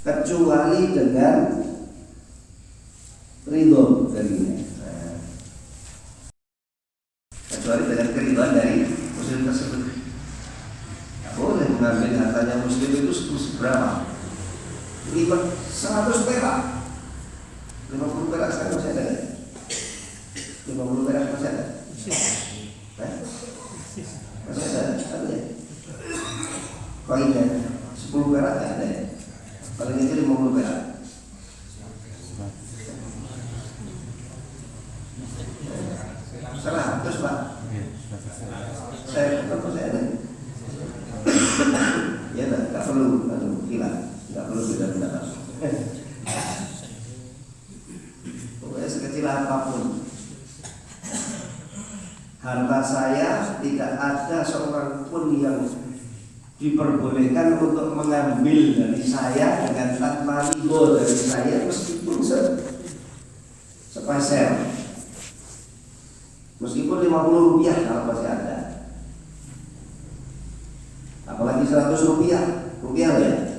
kecuali dengan ridho darinya. Kecuali dengan keridhaan dari muslim tersebut. Tidak boleh mengambil hartanya muslim itu seberapa? 100 perak, 50 perak sekarang masih ada ya? 50 perak masih ada? Masih ada ya? Koinnya 10 perak tidak ada ya? Paling itu 50 perak. Terus Pak, saya kata saya ada. Ya tak perlu hilang, tak perlu beda pendapat. Pokoknya sekecil apapun harta saya, tidak ada seorang pun yang diperbolehkan untuk mengambil dari saya dengan tanpa ridho dari saya, meskipun sepeser, meskipun 50 rupiah kalau masih ada. Apalagi 100 rupiah, ya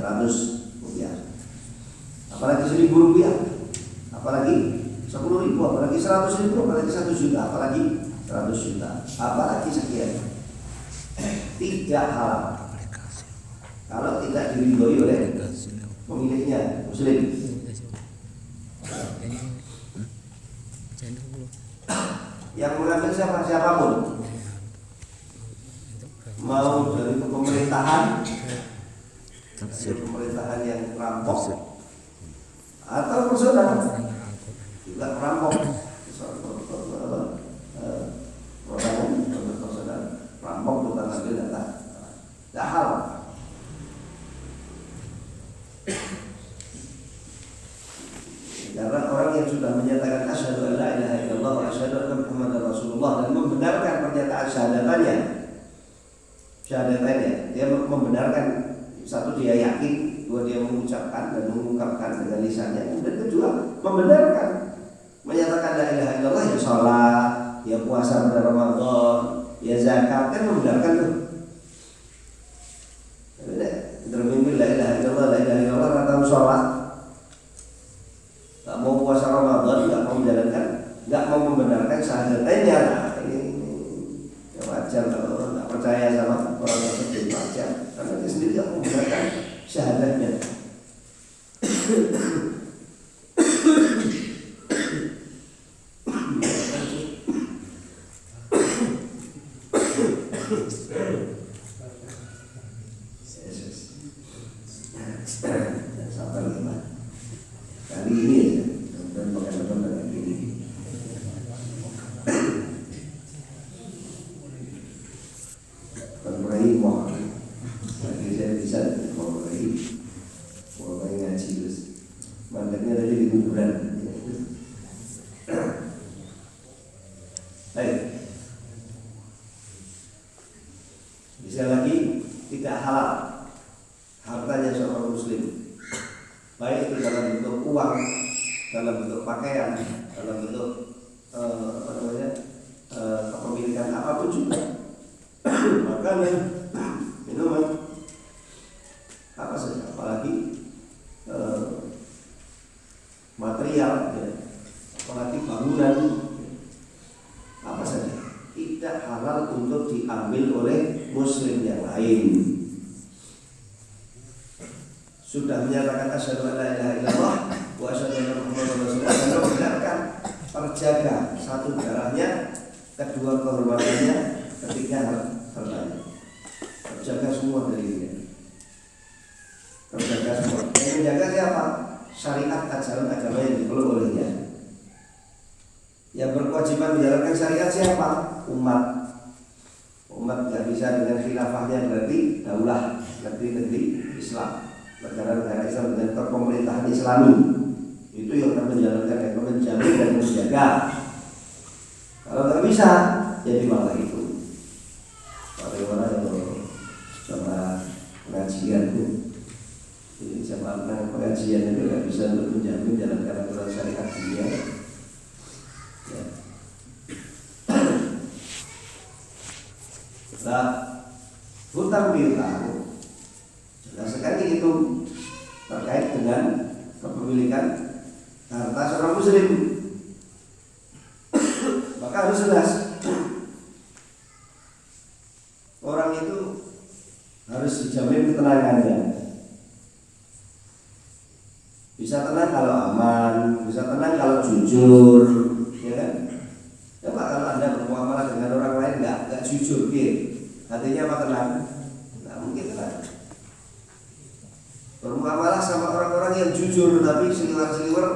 100 rupiah. Apalagi 1000 rupiah, apalagi 10.000, apalagi 100.000, apalagi 1 juta, apalagi 100 juta, apalagi sekian. Tidak halal kalau tidak diridhoi oleh pemiliknya muslim. Yang mengambil siapapun, mau dari pemerintahan yang rampok atau personal juga rampok, personal rampok tukang ambil data, tidak halal. Karena orang yang sudah menyatakan asyhadu an la ilaha illallah wa asyhadu anna muhammadar rasulullah dan membenarkan pernyataan syahadatnya, dia membenarkan, satu dia yakin, dua dia mengucapkan dan mengungkapkan dengan lisannya, dan kedua membenarkan, menyatakan la ilaha illallah, ya sholat, ya puasa pada Ramadan, ya zakat, kan membenarkan tuh. Termimpin la ilaha illallah, kata sholat, nggak mau puasa Ramadan, nggak mau menjalankan, nggak mau membenarkan syahadatnya. Nah, ini ya wajar kalau nggak percaya sama orang tersebut, wajar, karena dia sendiri nggak membenarkan syahadatnya. Sabar gimana? Kali ini dan pekan-pekan dengan ini. Pemeraih mohon, lagi saya bisa mau ngaji terus. Mandatnya tadi di kuburan. Baik. Bisa lagi tidak halal hartanya seorang muslim, baik itu dalam bentuk uang, dalam bentuk pakaian, dalam bentuk kepemilikan apapun juga, makanan, minuman, apa saja, apalagi material, ya, apalagi bangunan, apa saja, tidak halal untuk diambil oleh muslim yang lain. Sudah menyatakan asyhadu an la ilaha illallah wa asyhadu anna muhammadar rasulullah, dan membenarkan, terjaga satu darahnya, kedua kehormatannya, ketiga hartanya, terjaga semua dari dia, terjaga semua. Yang menjaga siapa? Syariat ajaran agama yang dipeluk olehnya. Yang berkewajiban menjalankan syariat siapa? Umat. Umat tidak bisa dengan khilafahnya, berarti daulah negeri-negeri Islam, negara-negara Islam dengan pemerintahan Islami, itu yang akan menjalankan, yang menjamin dan menjaga. Kalau nggak bisa, jadi malah itu. Bagaimana yang sama pengajian itu, jadi sama pengajian itu nggak bisa untuk menjamin jalankan aturan syariat dia. Ya. Nah, hutang piutang, nah sekali itu terkait dengan kepemilikan harta seorang muslim. Maka harus jelas orang itu harus dijamin ketenangannya. Bisa tenang kalau aman, bisa tenang kalau jujur, ya kan? Coba kalau Anda bermuamalah dengan orang lain nggak jujur, gitu. Artinya apa tenang? Nggak mungkin tenang. Bermuamalah sama orang-orang yang jujur tapi seliwer-seliwer,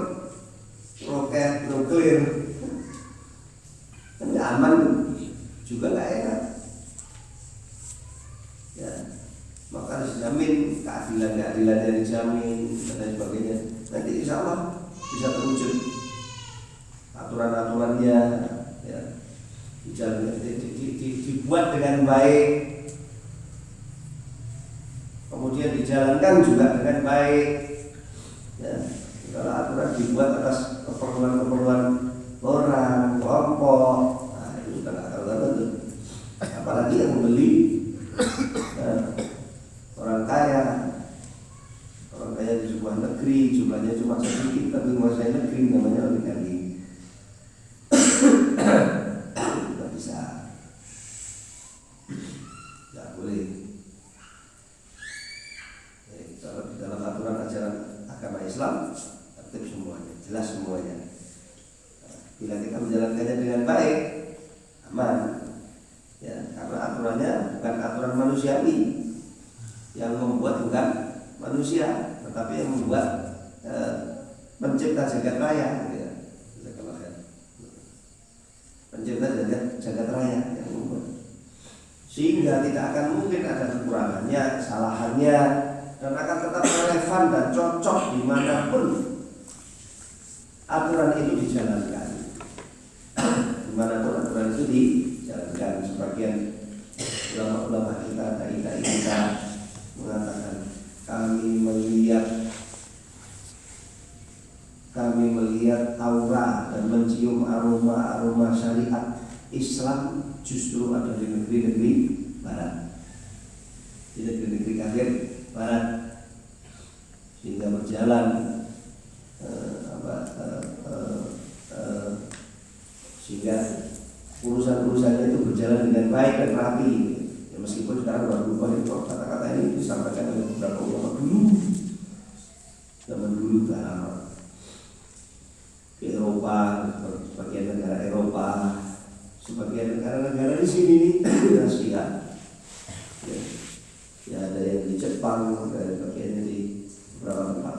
roket, nuklir, kan nggak aman, juga nggak enak. Ya, maka harus dijamin keadilannya dijamin dan sebagainya. Nanti insya Allah bisa terwujud aturan-aturannya, ya, dibuat dengan baik, kemudian dijalankan juga dengan baik. Ya, kalau aturan dibuat atas keperluan orang, kelompok, nah itu sudah nggak tertentu. Apalagi yang membeli, orang kaya di sebuah negeri jumlahnya cuma sedikit tapi menguasai negeri, namanya oligarki. Tidak bisa, tidak boleh. Kalau di dalam aturan ajaran agama Islam tertib semuanya, jelas semuanya. Bila kita menjalankannya dengan baik, aman. Ya, karena aturannya bukan aturan manusiawi, yang membuat bukan manusia, tetapi yang membuat pencipta jagat raya, ya. Pencipta jagat raya yang membuat, sehingga tidak akan mungkin ada kekurangannya, kesalahannya, dan akan tetap relevan dan cocok dimanapun aturan itu dijalankan. Dimanapun aturan itu dijalankan. Sebagian ulama-ulama kita, dai-dai kita mengatakan, kami melihat aura dan mencium aroma syariat Islam justru ada di negeri-negeri barat, di negeri-negeri kafir barat, sehingga berjalan sehingga urusan-urusannya itu berjalan dengan baik dan rapi. Ya, meskipun sekarang baru berubah itu, kata-kata ini disampaikan oleh beberapa ulama dulu, zaman dulu di Eropa, sebagian negara Eropa, sebagian negara-negara di sini di Asia, ya ada yang di Jepang, ada bagiannya di beberapa tempat.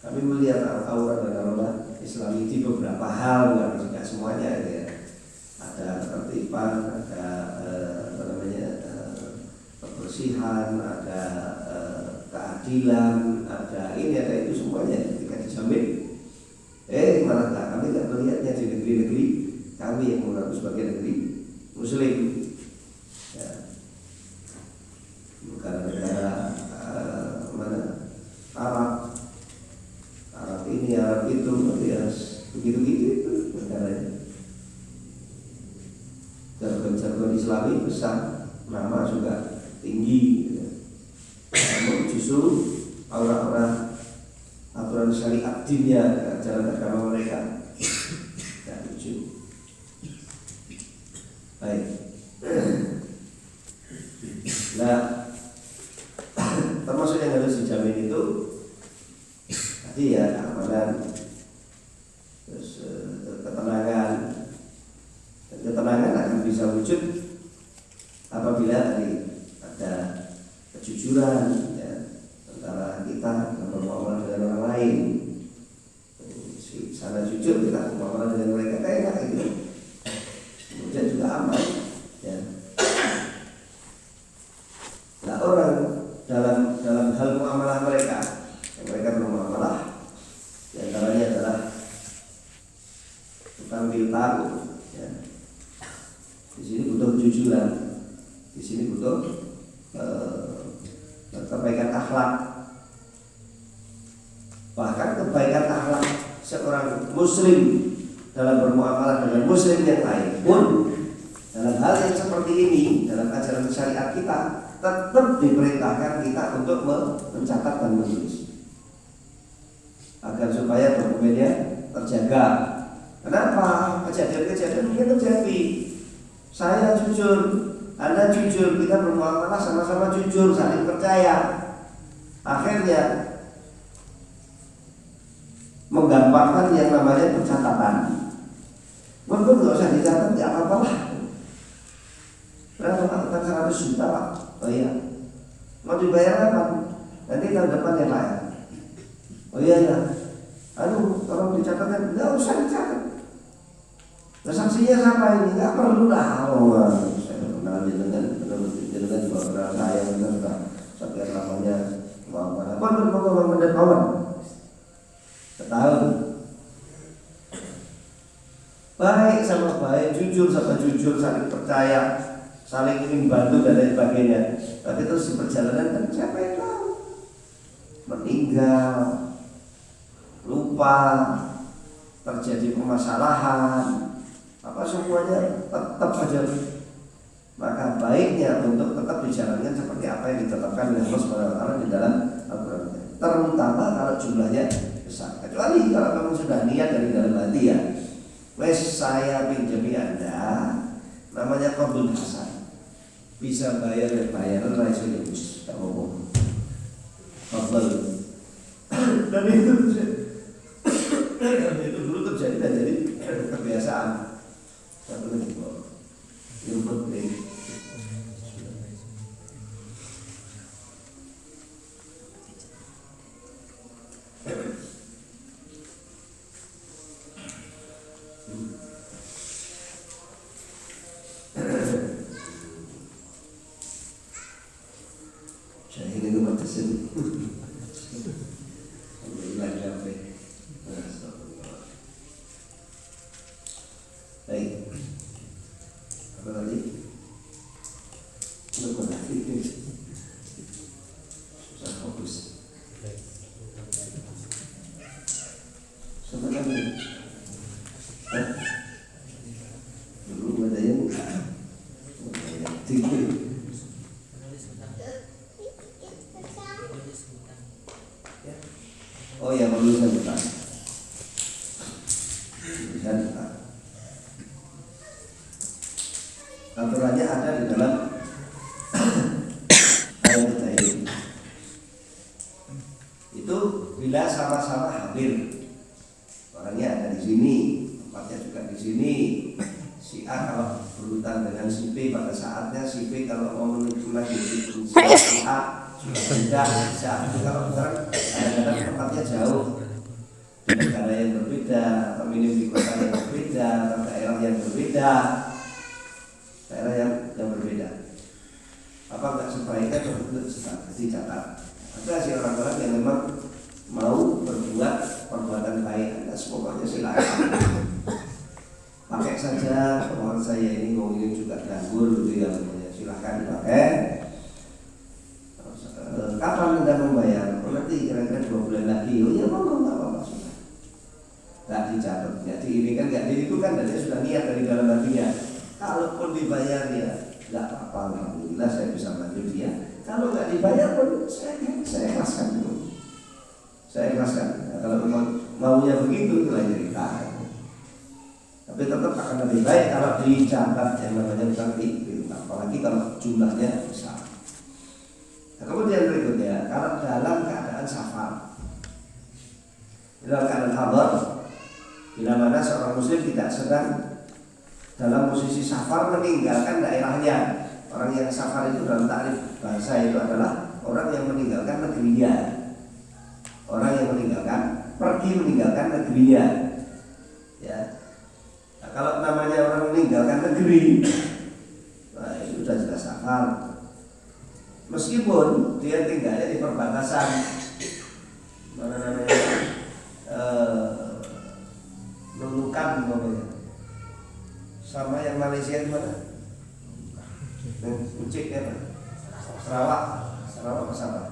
Kami melihat aura dan aroma Islam di beberapa hal, bukan tidak semuanya, ya. Ada ketertiban, ada kebersihan, ada keadilan, ada ini, ada itu, semuanya ketika dijamin. Malah kami tidak melihatnya di negeri-negeri kami yang mengaku sebagai negeri Muslim, ya. Negara-negara Arab ini, Arab itu, ya, begitu-begitu negaranya. Jargon-jargon Islami besar, nama juga tinggi, ya. Namun justru aura-aura aturan syariat dinnya, ajaran agama mereka tidak lucu. Baik. Nah, termasuk yang harus dijamin itu tadi, ya, keamanan, terus ketenangan. Dan ketenangan akan bisa wujud apabila tadi ada kejujuran, ya, antara kita bermuamalah dengan orang lain. Sana jujur, kita bermuamalah dengan mereka enak gitu. Kemudian juga aman, ya. Nah, orang dalam hal muamalah mereka bermuamalah, di antaranya adalah tukang piutang, ya. Di sini butuh kejujuran, di sini butuh kebaikan akhlak. Bahkan kebaikan akhlak seorang muslim dalam bermuamalah dengan muslim yang lain pun dalam hal yang seperti ini, dalam ajaran syariat kita tetap diperintahkan kita untuk mencatat dan menulis agar supaya dokumennya terjaga. Kenapa? Kejadian-kejadian ini terjadi. Saya jujur, Anda jujur, kita bermuamalah sama-sama jujur, saling percaya. Akhirnya menggampangkan yang namanya pencatatan. Mungkin nggak usah dicatat, nggak apa-apa lah. Berapa kan 100 juta Pak? Oh iya. Mau dibayar kapan? Nanti tahun depan ya Pak ya. Oh iya ya. Aduh, tolong dicatatkan. Nggak usah dicatat. Nah, saksinya siapa ini? Nggak perlu lah. Oh, saya kenal dengan juga kenal saya benar sekian namanya Muhammad setahun. Baik sama baik, jujur sama jujur, saling percaya, saling ingin bantu dan lain sebagainya. Tapi terus di perjalanan kan siapa yang tahu? Meninggal, lupa, terjadi permasalahan, apa semuanya tetap aja. Maka baiknya untuk tetap dijalankan seperti apa yang ditetapkan oleh Allah Subhanahu wa taala di dalam Al-Qur'an. Terutama kalau jumlahnya besar. Kecuali kalau memang sudah niat dari dalam hati ya. Wes saya pinjami Anda, namanya qabul hasan. Bisa bayar ra iso ya wis, tak ngomong. Qabul. Dan itu dulu terjadi dan jadi kebiasaan. Satu lagi yang penting saya ingin membatasi baik. Apa lagi? Susah fokus. Sama lagi. Dulu ada yang tinggi. Oh ya, perlu saya buka. Aturannya ada di dalam ayat kita ini. Itu bila sama-sama hadir, orangnya ada di sini, tempatnya juga di sini. Si A kalau berhutang dengan si B pada saatnya, si B kalau mau menuju lagi si A sudah tidak bisa. Kalau sekarang kadang-kadang tempatnya jauh, negara yang berbeda, atau minim di kota yang berbeda, atau daerah yang berbeda. Daerah yang berbeda. Apa enggak sebaiknya dicatat? Ada sih orang-orang yang memang mau berbuat perbuatan baik. Anda semuanya silakan. Pakai saja keuangan saya ini mau ini juga ganggu gitu ya, silakan dipakai. Kapan Anda membayar? Oh, nanti kira-kira 2 bulan lagi. Oh ya monggo nggak apa-apa sudah. Nggak dicatat. Jadi ini kan nggak itu kan dan dia sudah niat dari dalam hatinya. Kalaupun dibayar ya nggak apa-apa, alhamdulillah saya bisa bantu dia. Kalau nggak dibayar pun saya ikhlaskan dulu. Saya ikhlaskan. Nah, kalau memang maunya begitu itu lain cerita. Tapi tetap akan lebih baik kalau dicatat yang namanya bukan apalagi kalau jumlahnya besar. Nah, kemudian berikutnya kalau dalam keadaan safar, dalam keadaan hadar, bila mana seorang muslim tidak sedang dalam posisi safar meninggalkan daerahnya. Orang yang safar itu dalam takrif bahasa itu adalah orang yang meninggalkan negerinya. Orang yang meninggalkan negerinya. Ya. Nah, kalau namanya orang meninggalkan negeri, nah itu sudah jelas safar. Meskipun dia tinggalnya di perbatasan, mana namanya Nunukan namanya. Sama yang Malaysia di mana? Ucik ya Pak? Sarawak apa Sabah?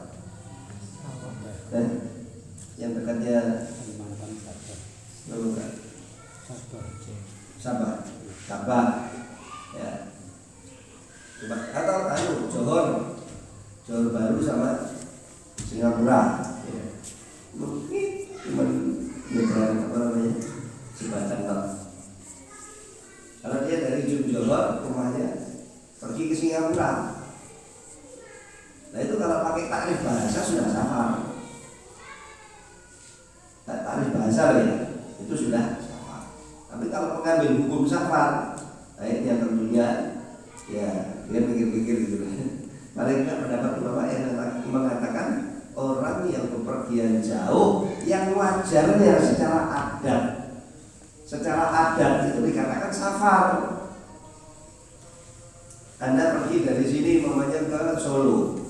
Dan yang dekatnya Nunukan. Sabah. Ya. Coba atau Johor. Baru sama Singapura. Ya. Mungkin cuma nyebrang apa namanya jembatan tol. Kalau dia dari Jogja rumahnya pergi ke Singapura. Nah itu kalau pakai takrif bahasa sudah safar. Takrif bahasa ya, itu sudah safar. Tapi kalau mengambil hukum safar, nah ini yang tentunya ya dia pikir-pikir gitu. Paling tidak pendapat ulama yang mengatakan orang yang bepergian jauh yang wajarnya secara adat itu dikatakan safar. Anda pergi dari sini mamanya ke Solo.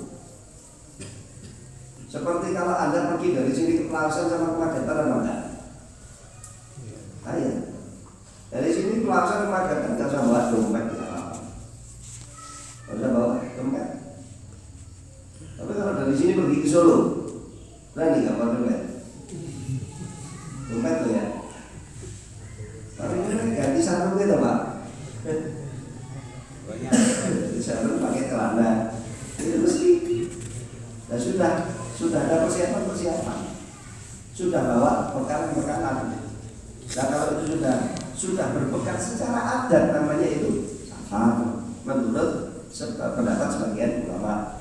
Seperti kalau Anda pergi dari sini ke Pelausan sama ke Magetan apa enggak? Ayo. Dari sini ke Pelausan ke Magetan enggak usah bawa dompet ya. Enggak usah bawa dompet. Tapi kalau dari sini pergi ke Solo, berani nggak bawa dompet? Dompet tuh ya. Tapi ini ganti sarung gitu Pak. Ganti sarung pakai celana. Itu mesti. Dan sudah ada persiapan. Sudah bawa bekal-bekalan. Nah kalau itu sudah berbekal secara adat namanya itu safar menurut pendapat sebagian ulama.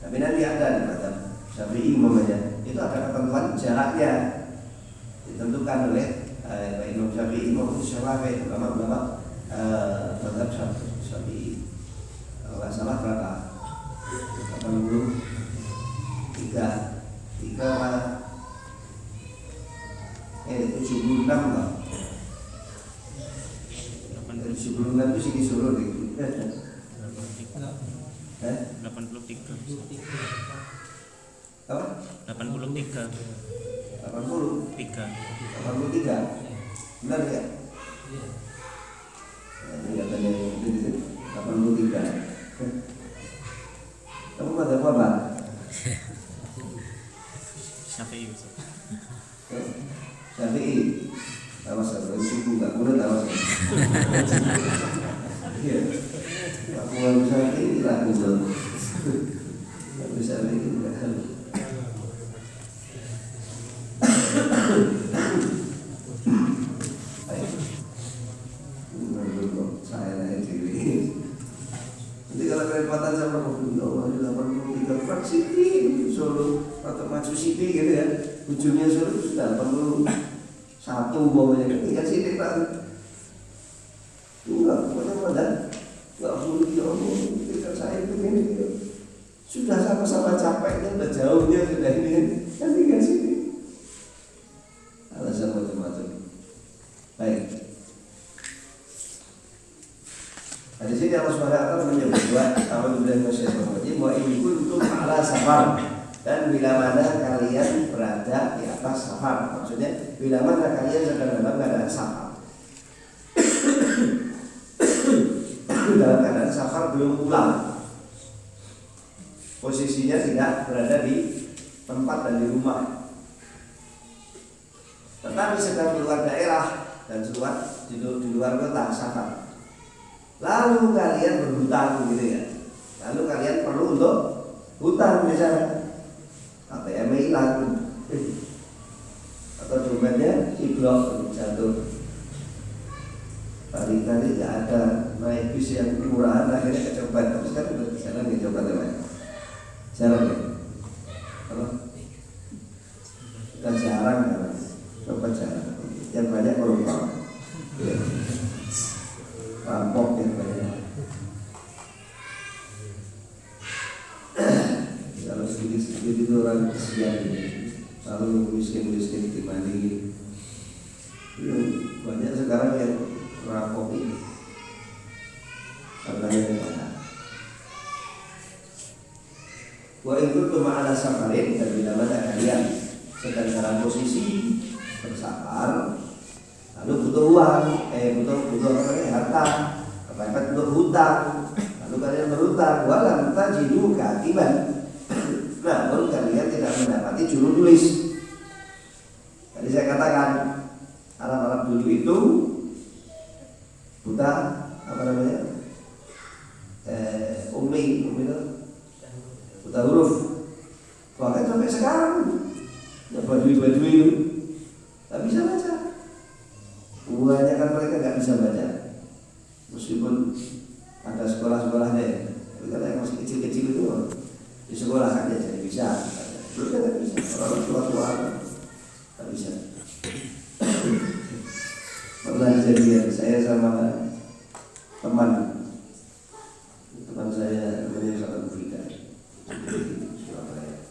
Tapi nanti ada di mazhab Syafi'i umpamanya itu ada ketentuan jaraknya ditentukan oleh Imam Syafi'i maupun Syafi'i ulama-ulama mazhab Syafi'i. Kalau nggak salah berapa? 76 lah. 76 itu sini suruh gitu. 83. Apa? 83. 83. Benar ya? Ini katanya 83. Kamu pada apa? Syafi'i. Syafi'i. Awas kalau suku nggak kurang awas. Iya. Aku nggak bisa ini laku belum. Nggak bisa ini nggak tahu. Saya naik sini. Nanti kalau kelewatan sama mobil, 83 fraksi Solo atau maju Siti gitu ya. Ujungnya Solo sudah 81 bawahnya tinggal Siti Pak. Enggak, pokoknya enggak perlu diomong, tinggal saya itu ini sudah sama-sama capeknya, udah jauhnya sudah ini kan tinggal sini. Alasan macam-macam. Baik. Nah, di sini Allah SWT menyebut Alhamdulillah masyarakat wa in kuntum ala safar, dan bila mana kalian berada di atas safar, maksudnya bila mana kalian sedang dalam keadaan safar. Dalam keadaan safar belum pulang, posisinya tidak berada di tempat dan di rumah, tetapi sedang keluar daerah dan di luar kota safar. Lalu kalian berhutang gitu ya. Lalu kalian perlu untuk hutang misalnya ATM hilang atau dompetnya ciblok jatuh. Kali-kali tidak ada naik bis yang murahan akhirnya kecopet. Tapi sekarang udah jalan nih coba teman. Jalan ya. Apa? Kita jarang kan. Coba jarang. Yang banyak koruptor. Ya. Rampok yang banyak. Kalau sedikit-sedikit itu orang kesian, selalu miskin-miskin dibandingin. Banyak sekarang yang rampok ini karena yang mana. Wa in kuntum ala safarin, dan bila mana kalian sedang dalam posisi bersafar, lalu butuh uang, butuh harta, kepepet butuh hutang, lalu kalian berhutang, walam tajidu katiban, namun kalian tidak mendapati juru tulis. Tadi saya katakan Arab dulu itu buta apa namanya, ummi itu buta huruf badui-badui itu nggak bisa baca. Buahnya kan mereka nggak bisa baca, meskipun ada sekolah-sekolahnya ya. Tapi kalau yang masih kecil-kecil itu di sekolah kan ya jadi bisa. Dulu kan nggak bisa, orang tua-tua nggak bisa. Pernah kejadian saya sama teman saya namanya Ustaz Bufida di Surabaya.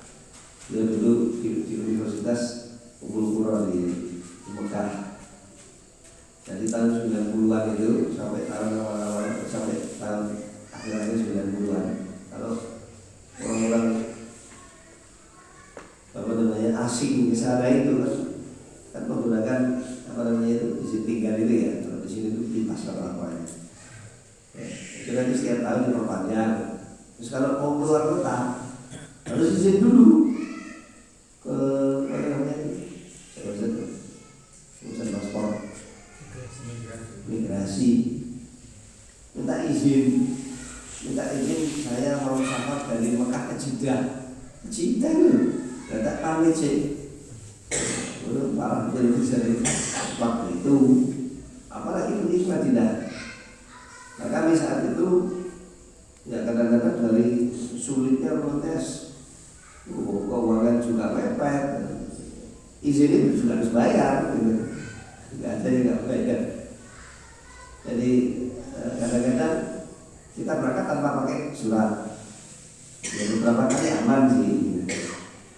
Dia dulu di Universitas Umbul Qura di Mekah. Jadi tahun 90-an itu sampai tahun awal-awal sampai tahun akhir-akhir 90-an. Kalau orang-orang apa namanya asing di sana itu kan menggunakan apa namanya itu izin tinggal itu ya. Kalau di sini itu di pasar apa ya. Itu nanti setiap tahun diperpanjang. Terus kalau mau keluar kota harus izin dulu ke apa namanya itu, urusan paspor, migrasi, minta izin saya mau safar dari Mekah ke Jeddah itu, tidak pamit sih. Udah parah jadi waktu itu, apalagi di Madinah. Nah kami saat itu ya kadang-kadang dari sulitnya protes, keuangan juga mepet, izin itu juga harus bayar, gitu. Nggak ada yang nggak bayar. Jadi kadang-kadang kita berangkat tanpa pakai surat. Ya beberapa kali aman sih.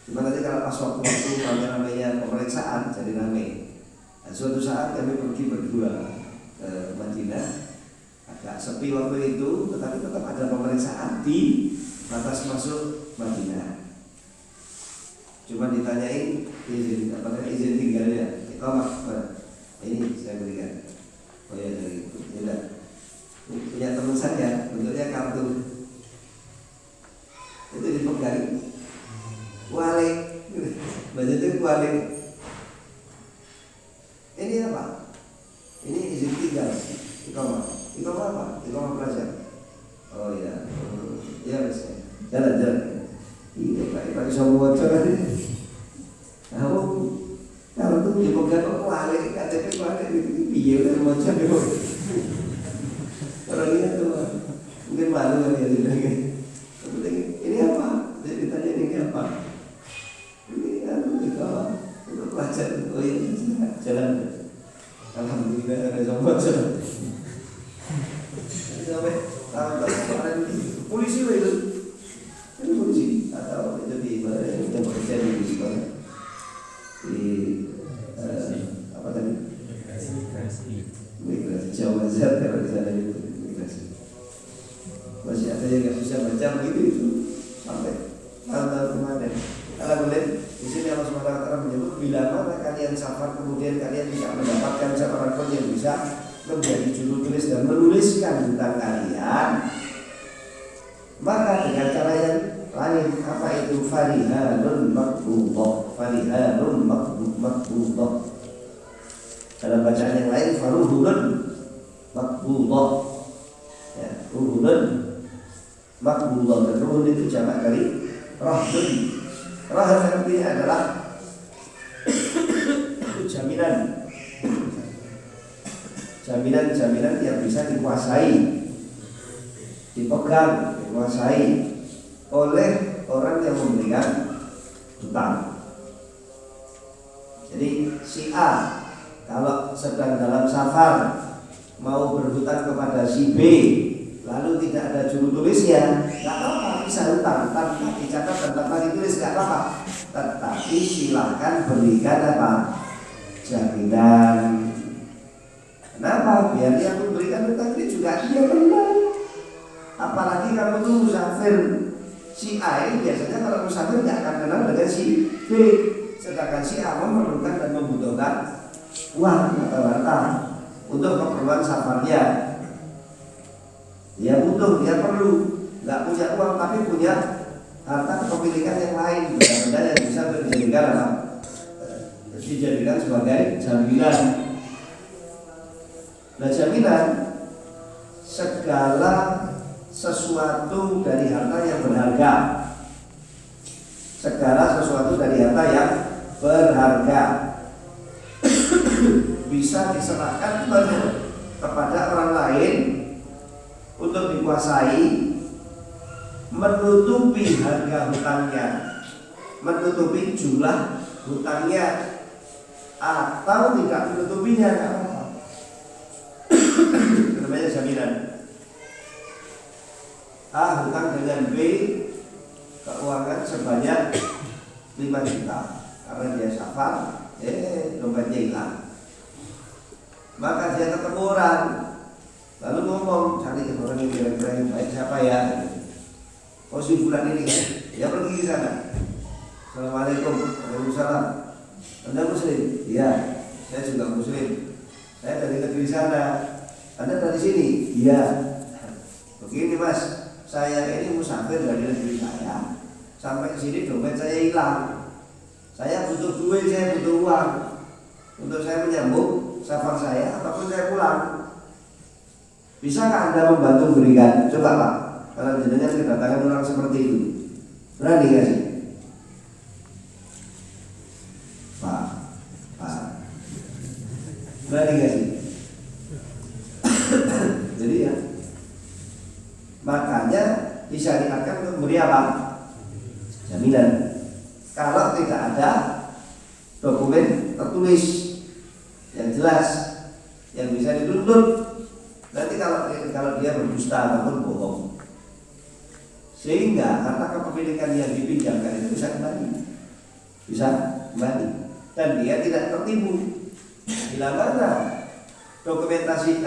Cuma nanti kalau pas waktu namanya pemeriksaan jadi rame. Nah, suatu saat kami pergi berdua ke Madinah. Agak sepi waktu itu, tetapi tetap ada pemeriksaan di batas masuk Madinah. Cuma ditanyain izin, apakah izin tinggalnya? Ini saya berikan. Oh ya dari itu, ya punya teman saya, bentuknya kartu. Itu dipegang, walik, budgetnya walik. Ini apa? Ini izin tinggal. Itu apa? Itu apa pelajar? Oh iya, ya bisa. Jalan. Iya, pakai semua cara. Kalau tuh dipegang kok walik, KTP walik itu piye udah macam itu. Orang ini tuh mungkin malu kan ya bilangnya. Ini apa? Dia ditanya ini apa? Ini itu pelajar. Oh iya, jalan. Alhamdulillah ada semua jalan. Sampai tahun-tahun polisi itu, ini polisi atau jadi mana yang bekerja di apa tadi? Migrasi Jawa Barat kalau di sana itu migrasi. Masih ada yang nggak bisa baca begitu itu sampai tahun-tahun kemarin. Kalau boleh di sini Allah SWT menyebut bila mana kalian safar kemudian kalian tidak mendapatkan seorang pun yang bisa menjadi juru tulis dan menuliskan tentang kalian, maka dengan cara yang lain, apa itu farihanun makbudah. Dalam bacaan yang lain faruhunun makbudah. Ya, ruhunun makbudah. Dan ruhun itu jamak dari rahdun. Rahdun artinya adalah jaminan yang bisa dikuasai, dipegang, dikuasai oleh orang yang memberikan hutang. Jadi si A kalau sedang dalam safar mau berhutang kepada si B, lalu tidak ada juru tulisnya, nggak apa-apa, bisa hutang tanpa dicatat dan tanpa ditulis, nggak apa-apa. Tetapi silahkan berikan apa? Jaminan. Kenapa? Biar yang memberikan hutang ini juga dia benar. Apalagi kalau itu musafir, si A ini biasanya kalau musafir nggak akan kenal dengan si B, sedangkan si A memerlukan dan membutuhkan uang atau harta untuk keperluan safarnya. Dia butuh, dia perlu, nggak punya uang tapi punya harta kepemilikan yang lain, benda-benda yang bisa dijadikan apa? Dijadikan sebagai jaminan. Nah, jaminan segala sesuatu dari harta yang berharga. Segala sesuatu dari harta yang berharga bisa diserahkan kepada orang lain untuk dikuasai, menutupi harga hutangnya, menutupi jumlah hutangnya, atau tidak menutupinya, nggak apa-apa. Namanya jaminan. A hutang dengan B keuangan sebanyak 5 juta karena dia safar, dompetnya hilang. Maka dia ketemu orang, lalu ngomong, cari orang yang kira-kira yang baik siapa ya? Oh si bulan ini kan? Dia pergi ke sana. Assalamualaikum, waalaikumsalam. Anda Muslim? Iya, saya juga Muslim. Saya dari negeri sana. Anda dari sini? Iya. Begini Mas, saya ini musafir dari negeri saya. Sampai ke sini dompet saya hilang. Saya butuh duit, saya butuh uang untuk saya menyambung safar saya ataupun saya pulang. Bisakah Anda membantu berikan? Coba Pak, kalau jenengan kedatangan orang seperti itu, berani nggak sih? Pak, berani nggak sih? Jadi ya, makanya disyariatkan untuk memberi apa? Jaminan. Kalau tidak ada dokumen tertulis yang jelas yang bisa dituntut, nanti kalau dia berdusta ataupun bohong, sehingga harta kepemilikan yang dipinjamkan itu bisa kembali, dan dia tidak tertipu. Bila mana dokumentasi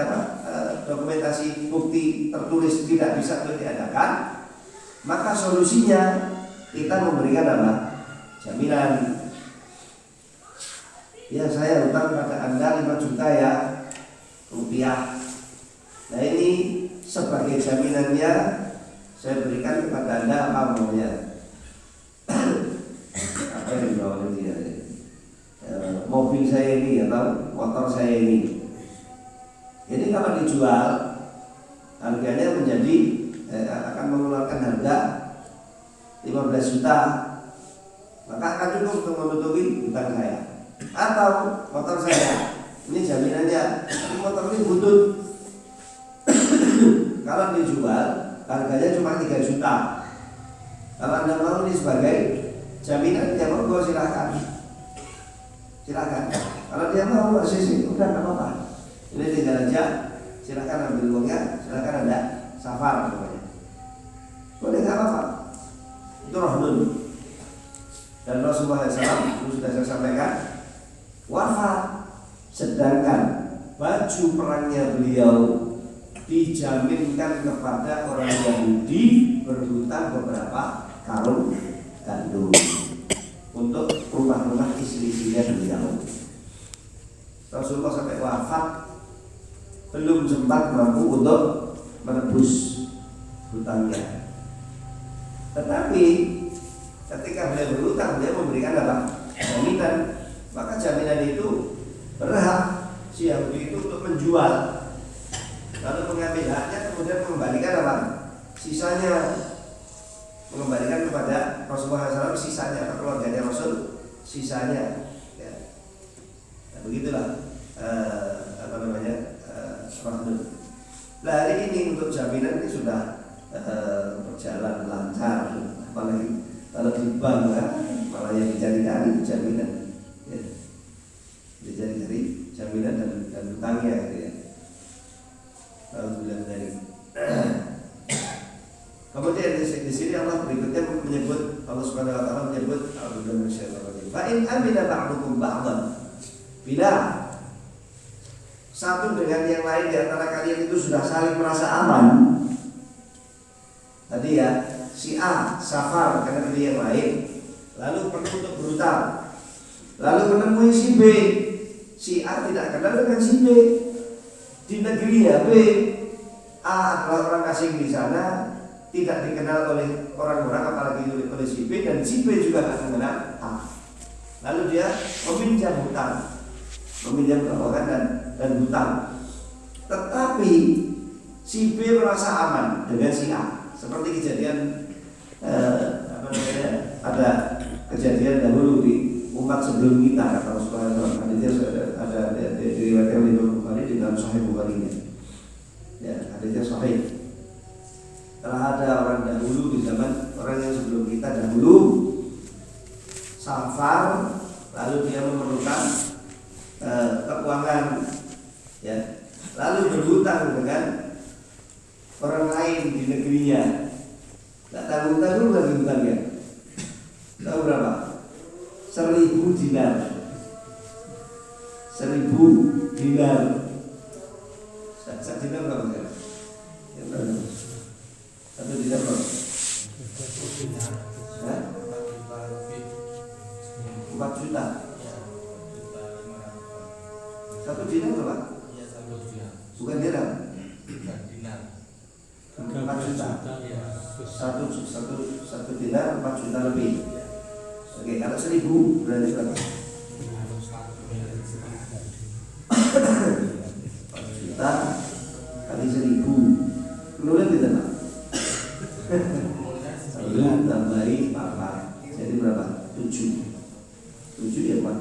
bukti tertulis tidak bisa diadakan, maka solusinya kita memberikan apa? Jaminan. Ya, saya hutang pada Anda 5 juta ya rupiah. Nah ini sebagai jaminannya saya berikan kepada Anda apa namanya? Apa yang dibawa dia? Mobil saya ini atau motor saya ini. Ini kalau dijual harganya menjadi akan mengeluarkan harga 15 juta, maka akan cukup untuk menutupi hutang saya. Atau motor saya, ini jaminannya, tapi motor ini butut. Kalau dijual harganya cuma 3 juta. Kalau Anda mau ini sebagai jaminan, ya monggo silakan. Kalau dia mau sih, udah nggak apa-apa. Ini tinggal aja, silakan ambil uangnya, silakan Anda safar namanya. Boleh nggak apa-apa. Itu rahdun. Dan Rasulullah SAW itu sudah saya sampaikan, wafat, sedangkan baju perangnya beliau dijaminkan kepada orang Yahudi berhutang beberapa karung gandum untuk rumah-rumah istri-istrinya beliau. Rasulullah sampai wafat belum sempat mampu untuk menebus hutangnya. Tetapi ketika beliau berhutang, dia memberikan apa? Jaminan. Maka jaminan itu berhak si Yahudi itu untuk menjual, lalu mengambil haknya, kemudian mengembalikan apa? Sisanya, mengembalikan kepada Rasulullah SAW sisanya, atau keluarganya Rasul sisanya. Ya. Nah, begitulah rahdun. Nah, hari ini untuk jaminan ini sudah berjalan lancar, apalagi kalau di bank malah yang dicari-cari jaminan, ya. Dicari-cari jaminan dan hutangnya gitu ya. Alhamdulillah dari. Kemudian di sini Allah berikutnya menyebut, Allah Subhanahu wa taala menyebut Alhamdulillah minasyaitonir rajim. Fa in amina ba'dukum ba'dan. Bila satu dengan yang lain di antara kalian itu sudah saling merasa aman. Tadi ya, si A safar ke negeri yang lain, lalu perlu untuk berhutang, lalu menemui si B. Si A tidak kenal dengan si B di negeri ya B. A adalah orang asing di sana, tidak dikenal oleh orang-orang, apalagi oleh si B, dan si B juga tidak mengenal A. Lalu dia meminjam hutang, meminjam keuangan dan hutang. Tetapi si B merasa aman dengan si A. Seperti kejadian ada kejadian dahulu di umat sebelum kita kata Rasulullah. Hadisnya ada diriwayatkan oleh Imam Bukhari di dalam Sahih Bukhari-nya. Ya, hadisnya sahih. Telah ada orang dahulu di zaman orang yang sebelum kita dahulu safar, lalu dia memerlukan keuangan, ya, lalu berhutang dengan orang lain di negerinya. Tak tanggung-tanggung lagi hutangnya. Tahu berapa? 1.000 dinar. 1.000 dinar. Satu dinar berapa kan? Satu dinar berapa? 4 juta. Satu dinar berapa? Bukan dirham. 4 juta. Satu dinar 4 juta lebih. Oke, kalau 1.000 berarti berapa? 4 juta kali 1.000. Kemudian tidak Pak? Lalu tambahi 4. Jadi berapa? 7 ya Pak?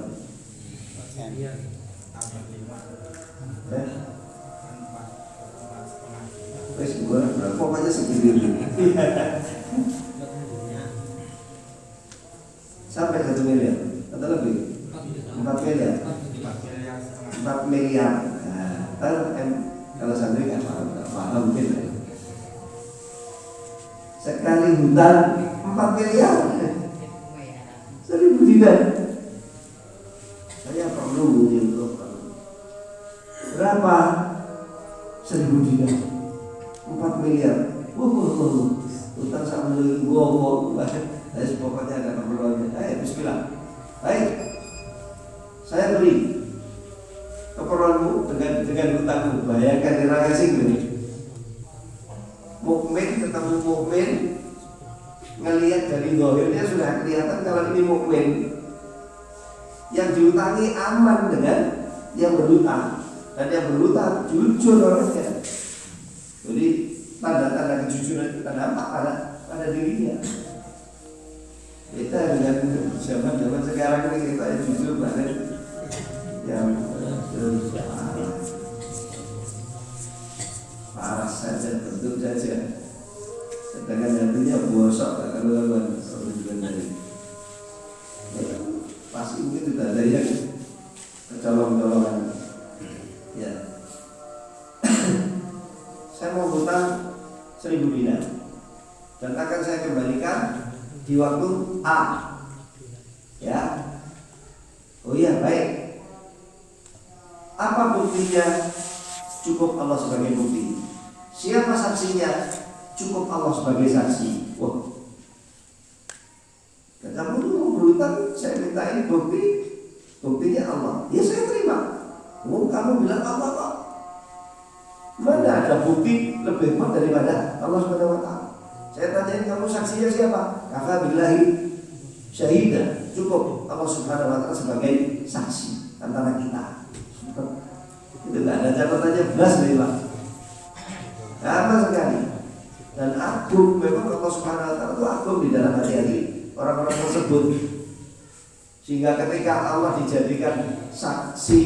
Wes gua berapa? Pokoknya segitu. Sampai 1 miliar atau lebih? 4 miliar. 4 miliar. Nah, kalau santri nggak paham mungkin. Sekali hutang 4 miliar. 1.000 dinar. Saya perlu untuk berapa? 1.000 dinar. 4 miliar. Hutang sama dengan gua. Pokoknya ada keperluannya. Bismillah. Baik. Saya beri keperluanmu dengan hutangmu. Bayangkan di rakyat sing ini. Mukmin ketemu mukmin, ngelihat dari zahirnya sudah kelihatan kalau ini mukmin. Yang diutangi aman dengan yang berhutang, dan yang berhutang jujur orangnya. Jadi tanda-tanda kejujuran itu nampak pada dirinya. Kita dengan zaman sekarang ini kita jujur banget. Yang parah saja, tentu saja. Sedangkan hatinya bosok tak karuan pasti mungkin tidak ada yang kecolong-colongan. Ya. Saya mau hutang 1.000 dinar dan akan saya kembalikan di waktu A. Ya. Oh iya, baik. Apa buktinya? Cukup Allah sebagai bukti. Siapa saksinya? Cukup Allah sebagai saksi. Wah. Kamu mau berhutang, saya mintain bukti. Buktinya Allah. Ya saya terima. Oh, kamu bilang Allah kok. Mana ada bukti lebih kuat daripada Allah Subhanahu wa taala? Saya tanyain kamu saksinya siapa? Kafa billahi syahida. Cukup Allah Subhanahu wa taala sebagai saksi antara kita. Itu tidak ada catatannya belas nih Pak. Sama sekali. Dan agung memang Allah Subhanahu wa taala itu agung di dalam hati-hati orang-orang tersebut. Sehingga ketika Allah dijadikan saksi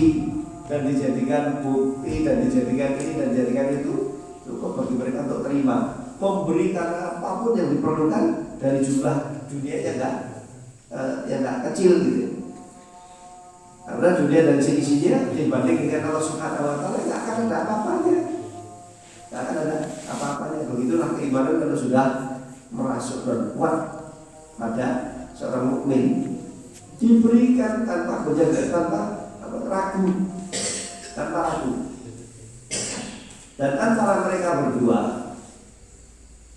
dan dijadikan bukti dan dijadikan ini dan dijadikan itu, cukup bagi mereka untuk terima. Memberikan apapun yang diperlukan dari jumlah dunia yang enggak kecil gitu. Karena dunia dan isinya dibanding dengan Allah Subhanahu wa taala enggak akan ada apa-apanya. Enggak akan ada apa-apanya. Begitulah keimanan kalau sudah merasuk dan kuat pada seorang mukmin, diberikan tanpa berjaga, tanpa ragu. Dan antara mereka berdua,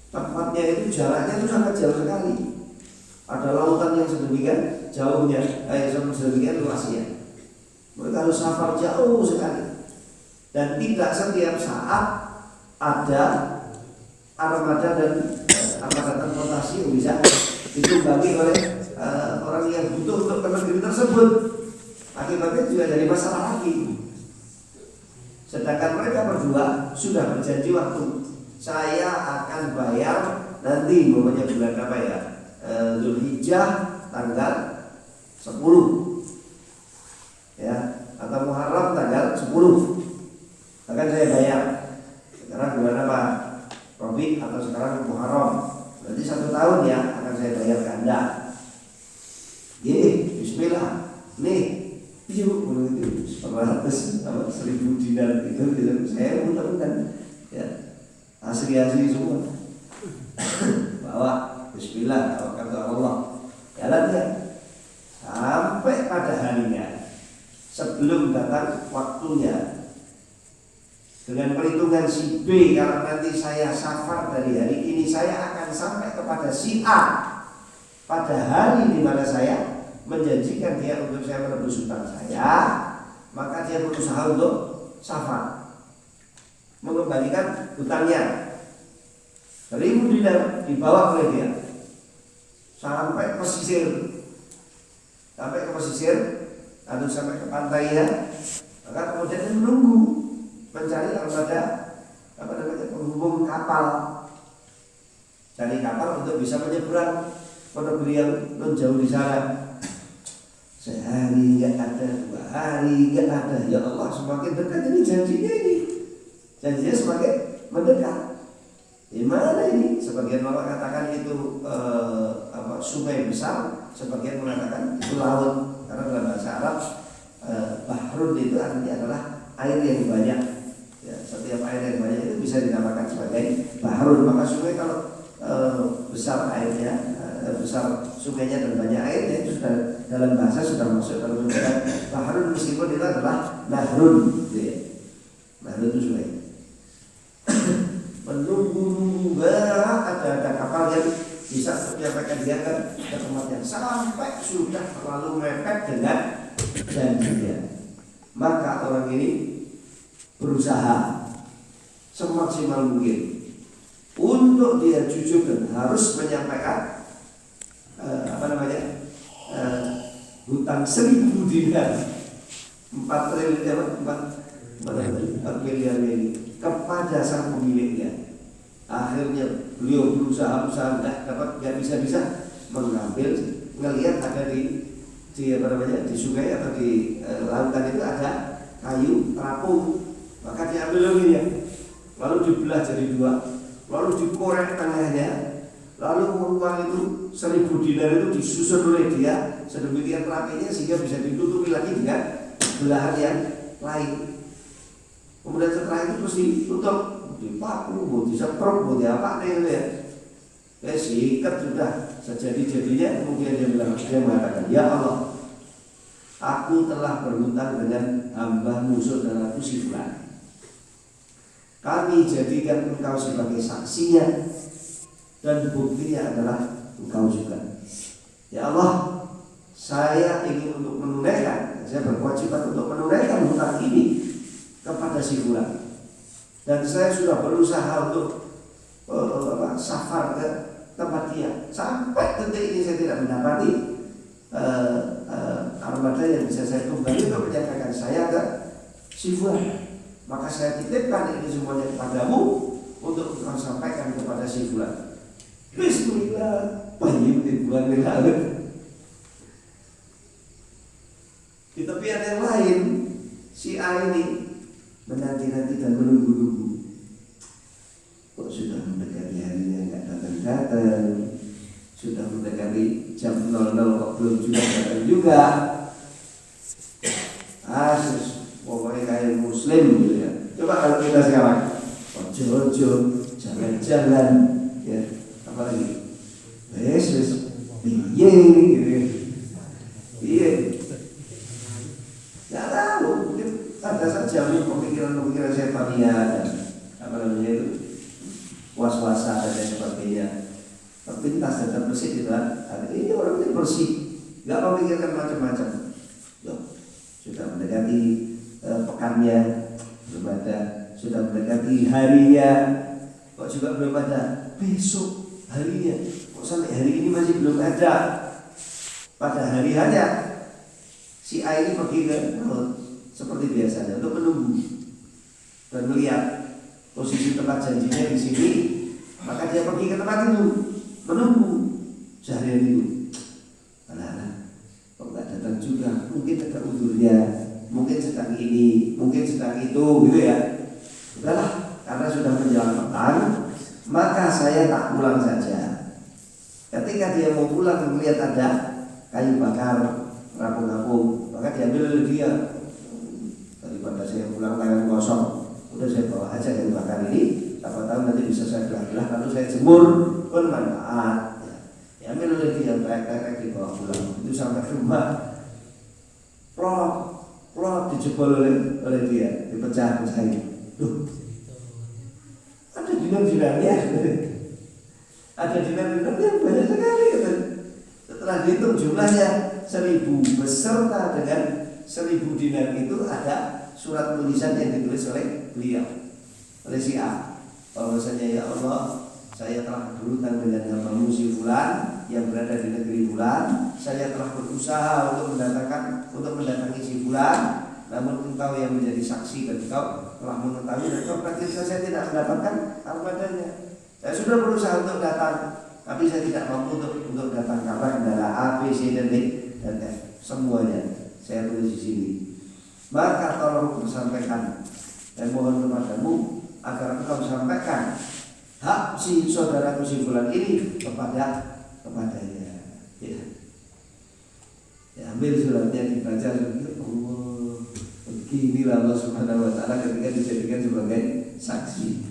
tempatnya itu jaraknya itu sangat jauh sekali. Ada lautan yang sedemikian jauhnya, sedemikian luasnya. Mereka harus safar jauh sekali. Dan tidak setiap saat ada armada dan armada transportasi yang bisa ditunggangi oleh orang yang butuh untuk ke negeri tersebut. Akibatnya juga jadi masalah lagi. Sedangkan mereka berdua sudah berjanji waktu, saya akan bayar nanti, momennya bulan apa ya, Zulhijjah tanggal 10. nih, yuk itu 100 apa 1000 dinar itu saya muter-muter ya asli semua. Bawa Bismillah, tawakal Allah, jalan ya sampai pada harinya sebelum datang waktunya. Dengan perhitungan si B, kalau nanti saya safar dari hari ini, saya akan sampai kepada si A pada hari di mana saya menjanjikan dia untuk saya menebus hutang saya, maka dia berusaha untuk safar, mengembalikan hutangnya. 1000 dinar dibawa oleh dia sampai pesisir, sampai ke pesisir atau sampai ke pantainya, maka kemudian dia menunggu mencari armada penghubung kapal, cari kapal untuk bisa menyeberang ke negeri yang non jauh di sana. Sehari nggak ada, 2 hari nggak ada, ya Allah semakin dekat ini janjinya semakin mendekat. Di mana ini? Sebagian ulama katakan itu sungai besar, sebagian mengatakan itu laut, karena dalam bahasa Arab bahrun itu artinya adalah air yang banyak. Ya, setiap air yang banyak itu bisa dinamakan sebagai bahrun. Maka sungai kalau besar airnya, besar sungainya dan banyak airnya, itu sudah dalam bahasa sudah masuk dalam bentuk bahrun, meskipun itu adalah nahrun, gitu ya. Nahrun itu sungai. Menunggu ada kapal yang bisa menyampaikan dia ke tempatnya sampai sudah terlalu mepet dengan janjinya. Maka orang ini berusaha semaksimal mungkin untuk dia jujur dan harus menyampaikan hutang 1000 dinar 4 miliar ini kepada sang pemiliknya. Akhirnya beliau berusaha nggak bisa mengambil, ngelihat ada di sungai atau di lautan itu ada kayu terapung, maka diambil lagi ya, lalu dibelah jadi 2, lalu dikorek tengahnya, lalu uang itu 1000 dinar itu disusun oleh dia sedemikian rapinya sehingga bisa ditutupi lagi dengan belahan yang lain. Kemudian setelah itu terus ditutup, dipaku, mau diseprot, mau diapa nih ya. Sikat sudah sejadi-jadinya. Kemudian dia mengatakan, ya Allah, aku telah berhutang dengan hamba-Mu saudaraku si Fulan. Kami jadikan engkau sebagai saksinya dan buktinya adalah engkau juga. Ya Allah, saya ingin untuk menunaikan, saya berkewajiban untuk menunaikan hutang ini kepada si Fulan, dan saya sudah berusaha untuk safar ke tempat dia. Sampai detik ini saya tidak mendapati armada yang bisa saya tunggangi untuk menyampaikan saya ke si Fulan. Maka saya titipkan ini semuanya kepadamu untuk engkau sampaikan kepada si Fulan. Bismillah, bayi di bulan yang lalu. Di tepian yang lain, si A ini menanti-nanti dan menunggu-nunggu. Kok sudah mendekati harinya nggak datang-datang, sudah mendekati jam 00 kok belum juga datang juga. Pokoknya kayak muslim gitu ya. Coba kalau kita sekarang ojo-ojo, jalan-jalan, ya, apalagi wes piye ini gitu ya. Iya. Nggak tahu, mungkin ada saja pemikiran-pemikiran setannya dan itu was-wasa dan sebagainya. Terpintas dan terbersih gitu kan. Ini orang ini bersih, nggak memikirkan macam-macam. Sudah mendekati pekannya belum ada, sudah mendekati harinya kok juga belum ada, besok harinya kok sampai hari ini masih belum ada. Pada hari hanya si A ini pergi ke seperti biasanya untuk menunggu dan melihat posisi tempat janjinya di sini, maka dia pergi ke tempat itu menunggu seharian itu. Alah, kok nggak datang juga? Mungkin ada udurnya, mungkin sedang ini, mungkin sedang itu, gitu ya. Udahlah, karena sudah menjelang petang, maka saya tak pulang saja. Ketika dia mau pulang melihat ada kayu bakar, rampung-rampung, maka diambil oleh dia. Daripada saya pulang tangan kosong, udah saya bawa aja yang bakar ini, siapa tahu nanti bisa saya belah-belah lalu saya jemur, bermanfaat. Diambil oleh dia, trek-trek dibawa pulang. Itu sampai ke rumah, plot dijebol oleh dia, dipecah-pecahin. Duh, ada dinar-dinarnya, ada dinar-dinarnya banyak sekali. Setelah dihitung jumlahnya 1.000 beserta dengan 1.000 dinar itu ada surat tulisan yang ditulis oleh beliau, oleh si A. Bahwasanya ya Allah, saya telah berhutang dengan hamba-Mu si Fulan yang berada di negeri Fulan. Saya telah berusaha untuk mendatangi si Fulan, namun engkau yang menjadi saksi dan engkau telah mengetahui dan engkau praktisnya saya tidak mendapatkan armadanya. Saya sudah berusaha untuk datang, tapi saya tidak mampu untuk datang karena kendala A, B, C, dan D dan F semuanya saya tulis di sini. Maka tolong sampaikan dan mohon kepadamu agar engkau sampaikan hak si saudaraku si Fulan ini kepadanya. Ya, ambil suratnya dibaca, Allah, beginilah Allah Subhanahu Wa Taala ketika dijadikan sebagai saksi,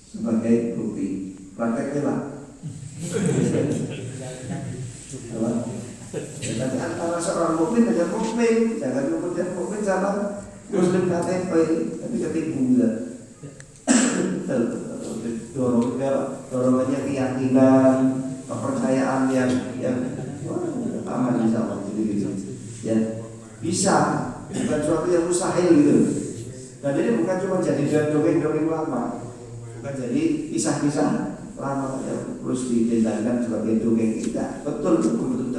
sebagai bukti. Prakteknya lah. Ya, tapi antara seorang mukmin dengan mukmin, jangan kemudian mukmin sama muslim KTP, tapi ketipu enggak. Dorongannya keyakinan, kepercayaan yang aman bisa gitu. Ya, bisa, bukan suatu yang mustahil gitu. Dan ini bukan cuma jadi dongeng-dongeng lama, bukan jadi kisah-kisah lama yang terus ditindakkan sebagai dongeng kita. Betul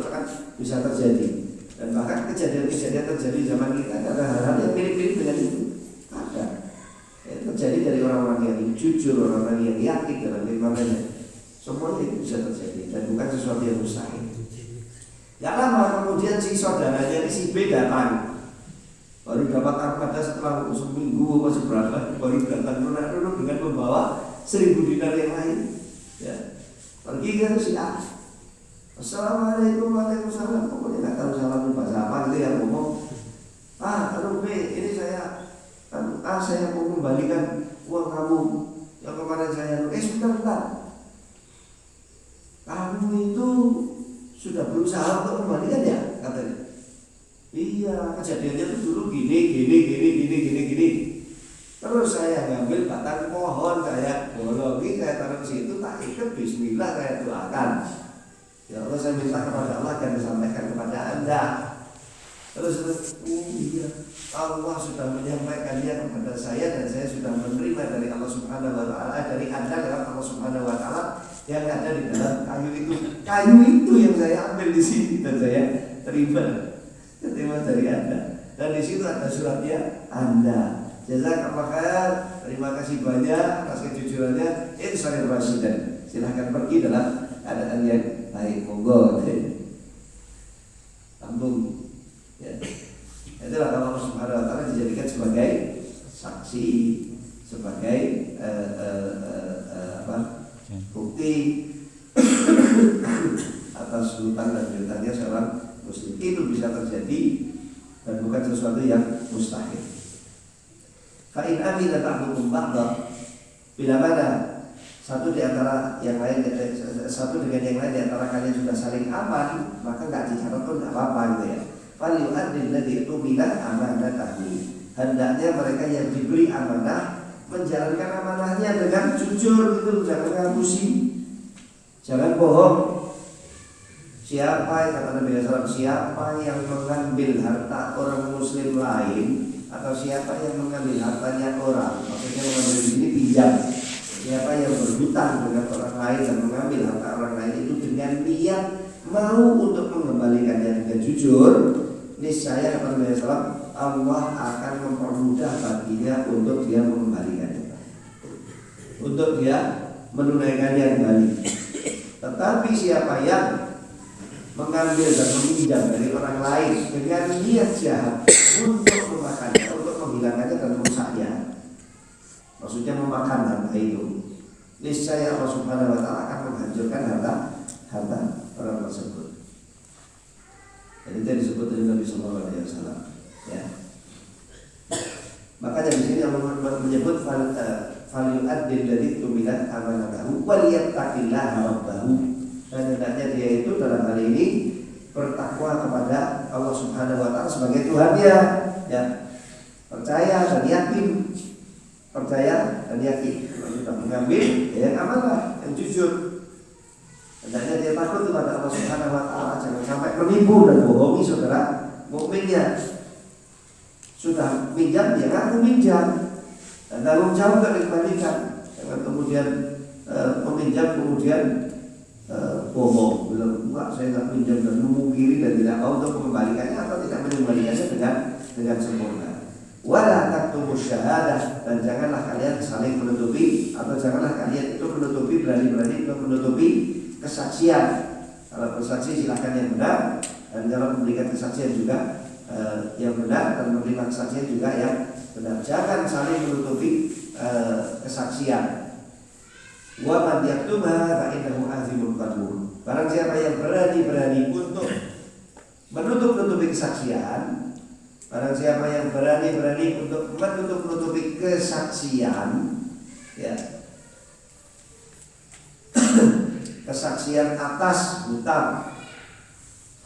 kan bisa terjadi. Dan bahkan kejadian-kejadian terjadi zaman kita ada hal-hal yang mirip-mirip dengan itu. Ada. Terjadi dari orang-orang yang jujur, orang-orang yang yakin dalam imannya. Semuanya itu bisa terjadi dan bukan sesuatu yang mustahil. Gak lama kemudian si saudaranya si B datang, baru dapat armada setelah seminggu masih berapa, baru datang lunak-lunak dengan membawa 1.000 dinar yang lain. Ya, pergi ke si A. Assalamualaikum warahmatullahi wabarakatuh. Pokoknya nggak tahu salam bahasa apa gitu yang ngomong. Aduh B, ini saya mau kembalikan uang kamu yang kemarin saya. Sebentar. Kamu itu sudah berusaha untuk kembalikan ya, katanya. Iya, kejadiannya itu dulu gini. Terus saya ngambil batang pohon, saya bolongi, saya taruh di situ, tak ikat, bismillah saya doakan. Ya Allah, saya minta kepada Allah dan disampaikan kepada Anda. Terus iya, Allah sudah menyampaikannya kepada saya dan saya sudah menerima dari Allah Subhanahu Wa Taala, dari Anda lewat Allah Subhanahu Wa Taala yang ada di dalam kayu itu yang saya ambil di sini dan saya terima dari Anda. Dan di situ ada suratnya Anda. Jazakallah khair, terima kasih banyak atas kejujurannya. Insyaallah Rasidan. Silahkan pergi dalam keadaan yang baik. Monggo. Sambung. Ya. Itulah kalau Allah Subhanahu Wa Taala dijadikan sebagai saksi, sebagai bukti atas hutang dan piutangnya seorang muslim. Itu bisa terjadi dan bukan sesuatu yang mustahil. Fa'in amila ba'dukum ba'da, bila mana satu dengan yang lain di antara kalian sudah saling aman, maka nggak dicatat pun nggak apa-apa gitu ya. Falyu'addil ladzi tumila amanatahu. Hendaknya mereka yang diberi amanah menjalankan amanahnya dengan jujur, itu jangan ngamusi, jangan bohong. Siapa yang mengambil harta orang muslim lain atau siapa yang mengambil hartanya orang, maksudnya mengambil di sini pinjam. Siapa yang berhutang dengan orang lain dan mengambil harta orang lain itu dengan niat mau untuk mengembalikannya dengan jujur, niscaya kata Nabi SAW, Allah akan mempermudah baginya untuk dia mengembalikannya, untuk dia menunaikannya kembali. Tetapi siapa yang mengambil dan meminjam dari orang lain dengan niat jahat untuk memakannya, untuk menghilangkannya dan merusaknya, maksudnya memakan harta itu, niscaya Allah Subhanahu Wa Taala akan menghancurkan harta orang tersebut. Dan itu yang disebut oleh Nabi Sallallahu Alaihi Wasallam. Ya. Makanya di sini Allah menyebut falyu'addil ladzi tumila amanatahu wal yattaqillaha rabbahu. Dan hendaknya dia itu dalam hal ini bertakwa kepada Allah Subhanahu wa taala sebagai Tuhannya, ya. Percaya dan yakin. Percaya dan yakin. Kalau sudah mengambil, ya yang amanah, yang jujur. Hendaknya dia takut kepada Allah Subhanahu wa taala, jangan sampai menipu dan bohongi saudara mukminnya. Sudah minjam dia ngaku minjam dan tanggung jawab gak dikembalikan. Jangan kemudian meminjam kemudian bohong, bilang enggak saya nggak pinjam dan memungkiri dan tidak mau untuk mengembalikannya atau tidak mengembalikannya dengan sempurna. Wala taktumus syahadah, dan janganlah kalian saling menutupi atau janganlah kalian itu menutupi berani-berani untuk menutupi kesaksian. Kalau bersaksi silakan yang benar, dan kalau memberikan kesaksian juga yang benar, dan menerima kesaksian juga yang benar. Jangan saling menutupi kesaksian. Wa man yaktumha fa innahu azimul qalbu. Barang siapa yang berani untuk menutup-nutupi kesaksian, barang siapa yang berani untuk menutup-nutupi kesaksian, ya. Kesaksian atas hutang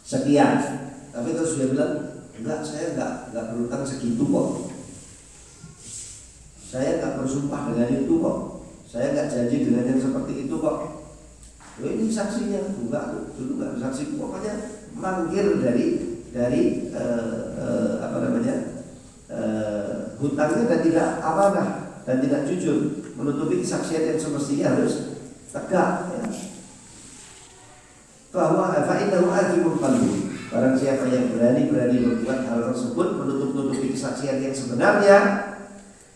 sekian, tapi terus dia bilang enggak, saya enggak berhutang segitu kok, saya enggak bersumpah dengan itu kok, saya enggak janji dengan yang seperti itu kok. Loh, ini saksinya enggak, dulu enggak bersaksi, pokoknya mangkir dari hutangnya dan tidak amanah dan tidak jujur, menutupi kesaksian yang semestinya harus tegak, ya. Bahwa fa'innahu azimul qalbi. Barang siapa yang berani berbuat hal tersebut, menutup-nutupi kesaksian yang sebenarnya,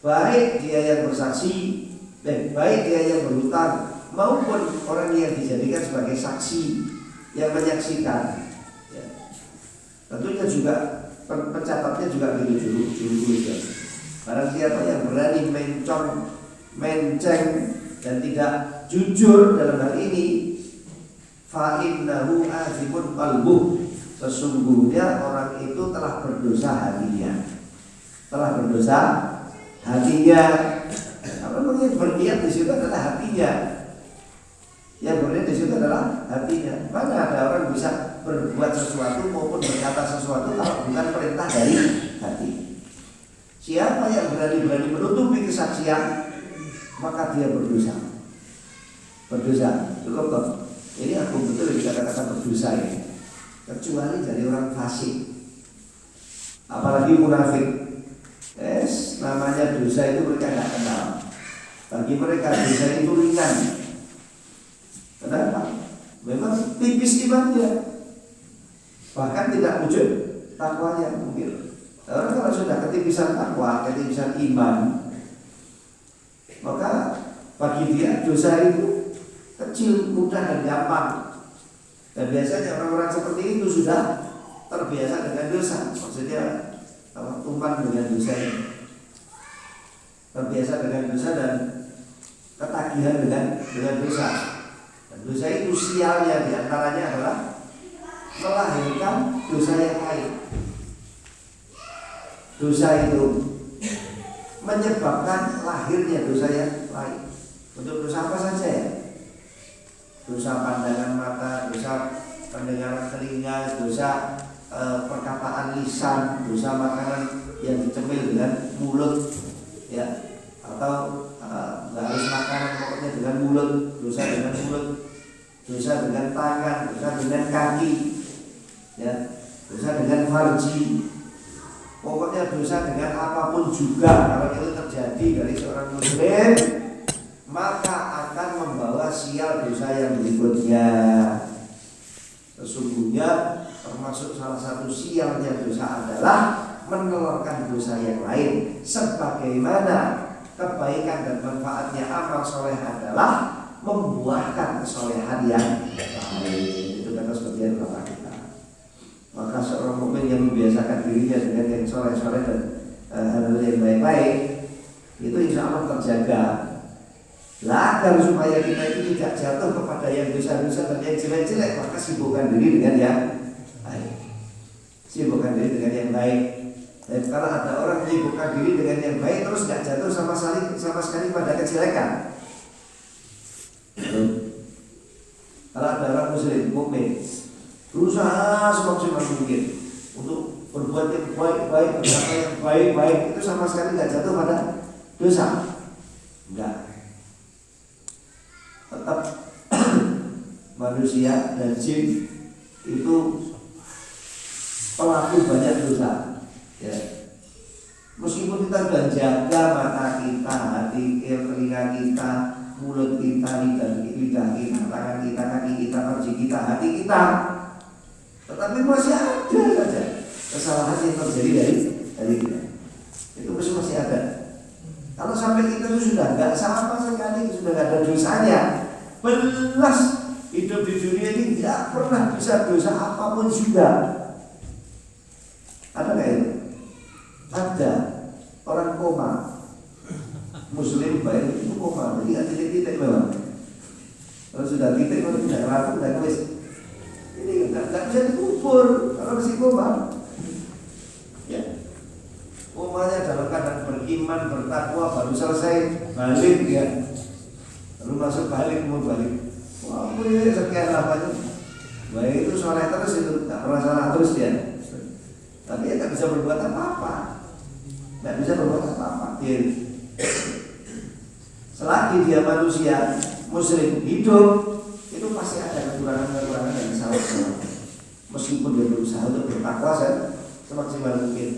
baik dia yang bersaksi, baik dia yang berhutang, maupun orang yang dijadikan sebagai saksi yang menyaksikan, ya. Tentunya juga pencatatnya juga begitu juru-juru. Barang siapa yang berani menceng dan tidak jujur dalam hal ini, fa'innahu azimun qalbuh, sesungguhnya orang itu telah berdosa hatinya. Apa namanya, berniat di situ adalah hatinya. Yang berniat di situ adalah hatinya. Mana ada orang bisa berbuat sesuatu maupun berkata sesuatu kalau bukan perintah dari hati. Siapa yang berani menutupi kesaksian, maka dia berdosa. Cukup kok. Ini aku betul bisa katakan berdosa ini. Kecuali dari orang fasik, apalagi munafik. Namanya dosa itu mereka tidak kenal. Bagi mereka dosa itu ringan. Kenapa? Memang tipis imannya, bahkan tidak wujud takwanya mungkin. Orang kalau sudah ketipisan takwa, ketipisan iman, maka bagi dia dosa itu kecil, mudah dan gampang. Dan biasanya orang-orang seperti itu sudah terbiasa dengan dosa. Maksudnya tumpan dengan dosa ini, terbiasa dengan dosa dan ketagihan dengan dosa. Dan dosa itu sialnya diantaranya adalah melahirkan dosa yang lain. Dosa itu menyebabkan lahirnya dosa yang lain. Untuk dosa apa saja ya? Dosa pandangan mata, dosa pendengaran telinga, dosa perkataan lisan, dosa makanan yang dicemil dengan mulut, ya, atau nggak harus makanan pokoknya dengan mulut, dosa dengan mulut, dosa dengan tangan, dosa dengan kaki, ya, dosa dengan farji, pokoknya dosa dengan apapun juga. Kalau itu terjadi dari seorang muslim, maka akan membawa sial dosa yang berikutnya. Sesungguhnya termasuk salah satu sialnya dosa adalah menelurkan dosa yang lain. Sebagaimana kebaikan dan manfaatnya amal soleh adalah membuahkan kesolehan yang lain. Itu kata sebagian ulama kita. Maka seorang mukmin yang membiasakan dirinya dengan yang soleh-soleh dan hal-hal yang baik-baik, itu insya Allah terjaga. Lah, agar supaya kita itu tidak jatuh kepada yang dosa-dosa dan yang jelek-jelek, maka sibukkan diri dengan yang baik. Sibukkan diri dengan yang baik. Dan kalau ada orang menyibukkan diri dengan yang baik terus nggak jatuh sama sekali pada kejelekan. Kalau ada orang muslim mukmin berusaha semaksimal mungkin untuk berbuat yang baik-baik, berkata yang baik-baik, itu sama sekali nggak jatuh pada dosa. Enggak. Tetap manusia dan jin itu pelaku banyak dosa. Ya. Meskipun kita sudah jaga mata kita, hati, telinga kita, mulut kita, lidah kita, tangan kita, kaki kita, farji kita, hati kita, tetapi masih ada saja kesalahan yang terjadi dari kita. Itu masih ada. Kalau sampai kita itu sudah nggak sama sekali, sudah nggak ada dosanya, belas hidup di dunia ini tidak pernah bisa dosa apapun juga. Ada nggak itu? Ada. Orang koma, muslim baik itu koma, jadi nggak titik-titik memang. Kalau sudah titik, kalau tidak ragu, tidak nulis. Ini nggak bisa dikubur kalau masih koma. Ya, komanya dalam keadaan beriman, bertakwa, baru selesai balik ya, lalu masuk balik, mau balik. Wah, ini sekian lamanya. Baik itu soleh terus itu, nggak pernah salah terus dia. Tapi ya nggak bisa berbuat apa-apa. Nggak bisa berbuat apa-apa. Selagi dia manusia muslim hidup, itu pasti ada kekurangan-kekurangan yang salah. Meskipun dia berusaha untuk bertakwa semaksimal mungkin.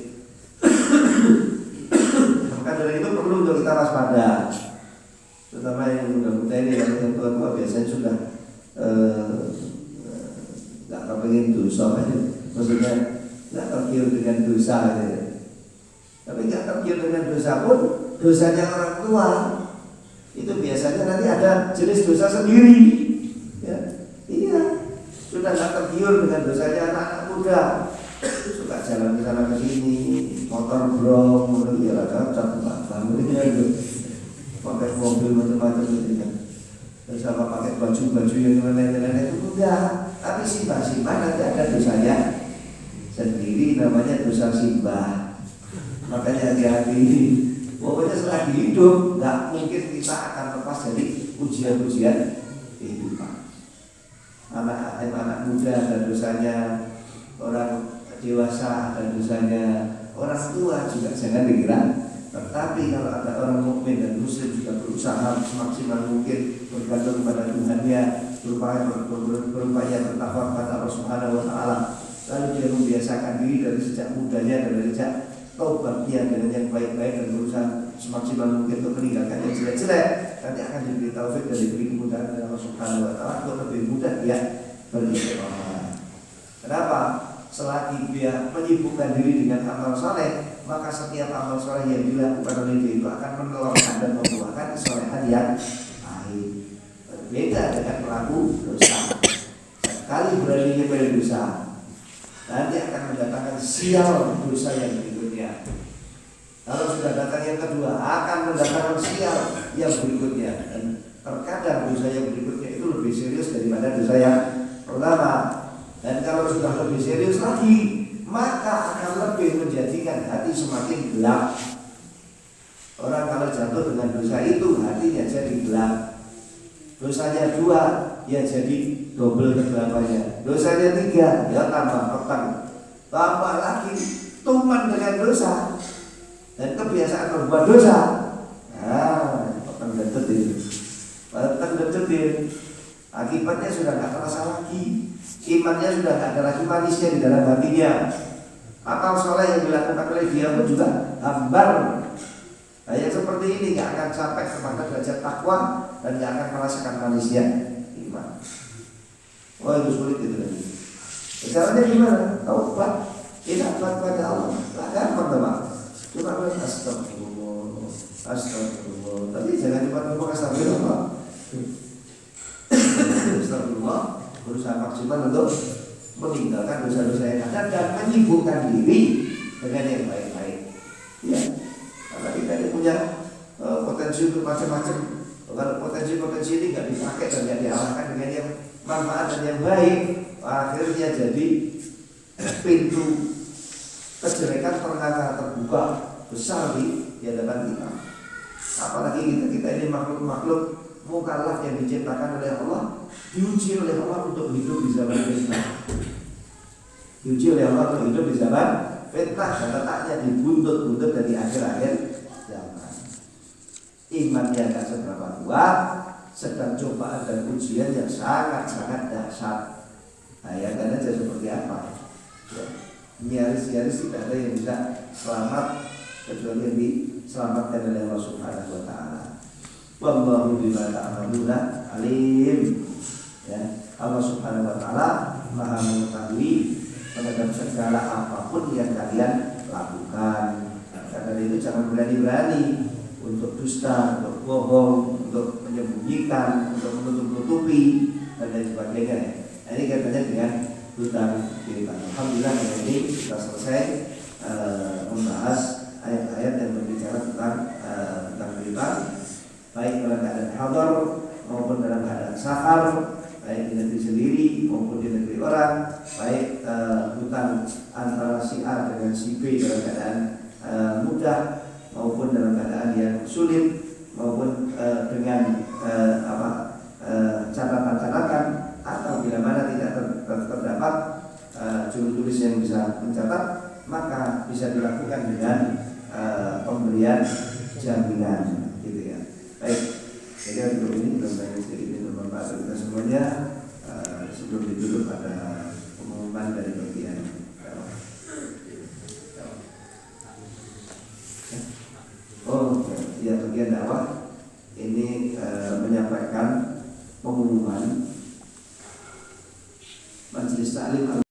Maka dari itu perlu untuk kita waspada. Terutama yang muda-muda ini, yang tua-tua biasanya sudah nggak kepengen dosa, maksudnya nggak tergiur dengan dosa. Tapi nggak tergiur dengan dosa pun, dosanya orang tua itu biasanya nanti ada jenis dosa sendiri. Ya, iya, sudah nggak tergiur dengan dosanya anak-anak muda, suka jalan ke sana ke sini, motor brong, ya ada pakai mobil macam-macam gitu kan, terus apa pakai baju-baju yang lain-lain itu enggak. Tapi simbah-simbah nanti ada dosanya sendiri, namanya dosa simbah. Makanya hati-hati. Pokoknya setelah hidup nggak mungkin kita akan lepas dari ujian-ujian kehidupan. Anak muda ada dosanya, orang dewasa ada dosanya, orang tua juga jangan dikira. Tetapi kalau ada orang mukmin dan muslim juga berusaha semaksimal mungkin bergantung kepada Tuhannya, berupaya bertakwa kepada Allah Subhanahu Wa Taala, lalu dia membiasakan diri dari sejak mudanya dan dari sejak taubat dia dengan yang baik-baik dan berusaha semaksimal mungkin untuk meninggalkan yang jelek-jelek, nanti akan diberi taufik dan diberi kemudahan dari Allah Subhanahu Wa Taala untuk lebih mudah dia beristiqomah. Kenapa? Selagi dia menyibukkan diri dengan amal saleh, maka setiap amal soleh yang dilakukan oleh dia itu akan menelurkan dan membuahkan kesolehan yang baik. Berbeda dengan pelaku dosa. Sekali beraninya berdosa, nanti akan mendatangkan sial dosa yang berikutnya. Kalau sudah datang yang kedua, akan mendatangkan sial yang berikutnya. Dan terkadang dosa yang berikutnya itu lebih serius daripada dosa yang pertama. Dan kalau sudah lebih serius lagi, maka akan lebih menjadikan hati semakin gelap. Orang kalau jatuh dengan dosa itu, hatinya jadi gelap. Dosanya 2, ya jadi double kegelapannya. Dosanya 3, ya tambah petang. Tambah lagi tuman dengan dosa dan kebiasaan berbuat dosa. Nah, petang dan cetir. Petang dan cetir. Akibatnya sudah tidak terasa lagi. Imannya sudah tidak ada lagi manisnya di dalam hatinya. Amal soleh yang dilakukan oleh dia pun juga hambar. Nah, yang seperti ini gak akan sampai kepada derajat takwa dan gak akan merasakan manisnya iman. Oh, itu sulit itu lagi. Caranya gimana? Taubat, ingat pada Allah. Gak gampang teman. Cuma astagfirullah, astagfirullah. Tapi jangan cuma ngomong astagfirullah. Astagfirullah, berusaha maksimal untuk meninggalkan dosa-dosa yang ada dan menyibukkan diri dengan yang baik-baik. Ya, karena kita ini punya potensi untuk macam-macam. Kalau potensi-potensi ini nggak dipakai dan nggak diarahkan dengan yang manfaat dan yang baik, akhirnya jadi pintu kejelekan terbuka besar di hadapan kita. Apalagi kita ini makhluk mukallaf yang diciptakan oleh Allah, diuji oleh Allah untuk hidup di zaman fitnah. Diuji oleh Allah untuk hidup di zaman fitnah dan letaknya dibuntut-buntut dari akhir-akhir zaman. Imannya tidak seberapa kuat, sedang cobaan dan ujian yang sangat-sangat dahsyat. Bayangkan aja seperti apa. Ya, nyaris-nyaris tidak ada yang bisa selamat kecuali yang diselamatkan oleh Allah Subhanahu wa taala. Wallahu bima ta'maluna alim. Ya, Allah Subhanahu wa taala Maha mengetahui terhadap segala apapun yang kalian lakukan. Karena itu jangan berani-berani untuk dusta, untuk bohong, untuk menyembunyikan, untuk menutup-nutupi dan lain sebagainya. Ini katanya dengan hutang piutang. Alhamdulillah hari ini kita selesai membahas ayat-ayat yang berbicara tentang hutang piutang, baik dalam keadaan hadar maupun dalam keadaan safar, baik di negeri sendiri maupun di negeri orang, baik hutang antara si A dengan si B dalam keadaan mudah maupun dalam keadaan yang sulit, maupun dengan catatan-catatan, atau bila mana tidak terdapat juru tulis yang bisa mencatat, maka bisa dilakukan dengan pemberian jaminan, gitu ya. Baik, jadi untuk ini belum banyak sedikit ini bermanfaat kita semuanya. Sebelum ditutup ada pengumuman dari bagian bagian dakwah ini menyampaikan pengumuman majelis taklim